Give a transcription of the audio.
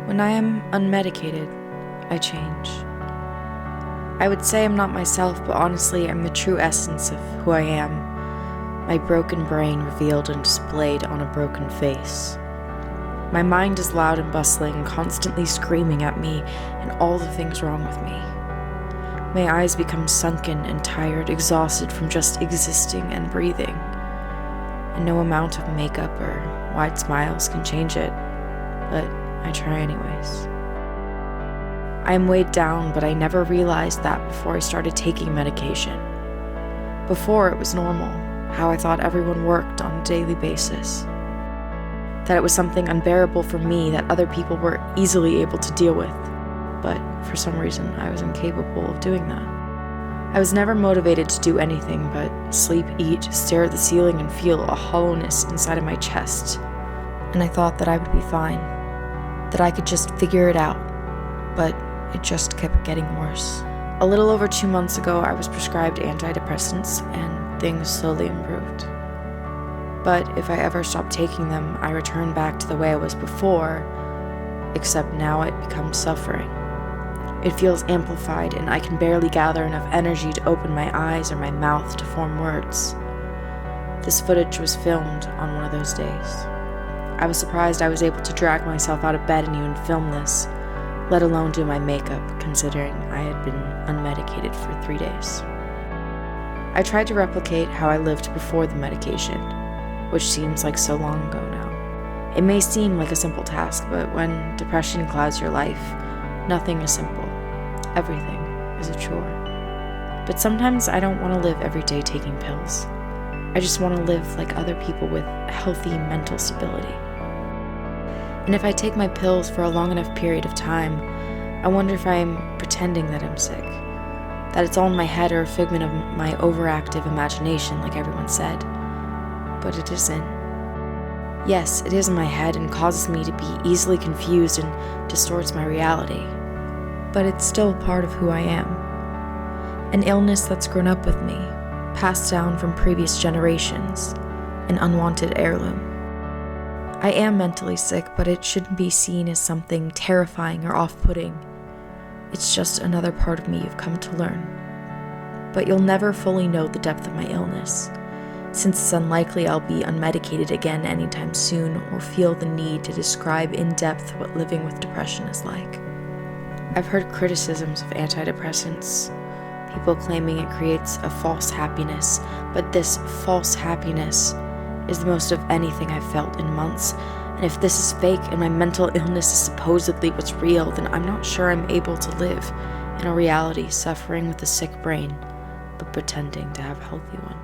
When I am unmedicated, I change. I would say I'm not myself, but honestly, I'm the true essence of who I am. My broken brain revealed and displayed on a broken face. My mind is loud and bustling, constantly screaming at me and all the things wrong with me. My eyes become sunken and tired, exhausted from just existing and breathing. And no amount of makeup or wide smiles can change it, but I try anyways. I am weighed down, but I never realized that before I started taking medication. Before, it was normal, how I thought everyone worked on a daily basis. That it was something unbearable for me that other people were easily able to deal with. But for some reason, I was incapable of doing that. I was never motivated to do anything but sleep, eat, stare at the ceiling, and feel a hollowness inside of my chest. And I thought that I would be fine, that I could just figure it out. But it just kept getting worse. A little over 2 months ago, I was prescribed antidepressants, and things slowly improved. But if I ever stopped taking them, I returned back to the way I was before, except now it becomes suffering. It feels amplified, and I can barely gather enough energy to open my eyes or my mouth to form words. This footage was filmed on one of those days. I was surprised I was able to drag myself out of bed and even film this, let alone do my makeup, considering I had been unmedicated for 3 days. I tried to replicate how I lived before the medication, which seems like so long ago now. It may seem like a simple task, but when depression clouds your life, nothing is simple. Everything is a chore. But sometimes I don't want to live every day taking pills. I just want to live like other people with healthy mental stability. And if I take my pills for a long enough period of time, I wonder if I'm pretending that I'm sick, that it's all in my head or a figment of my overactive imagination, like everyone said. But it isn't. Yes, it is in my head and causes me to be easily confused and distorts my reality. But it's still part of who I am. An illness that's grown up with me, passed down from previous generations, an unwanted heirloom. I am mentally sick, but it shouldn't be seen as something terrifying or off-putting. It's just another part of me you've come to learn. But you'll never fully know the depth of my illness, since it's unlikely I'll be unmedicated again anytime soon or feel the need to describe in depth what living with depression is like. I've heard criticisms of antidepressants, people claiming it creates a false happiness, but this false happiness is the most of anything I've felt in months, and if this is fake and my mental illness is supposedly what's real, then I'm not sure I'm able to live in a reality suffering with a sick brain, but pretending to have a healthy one.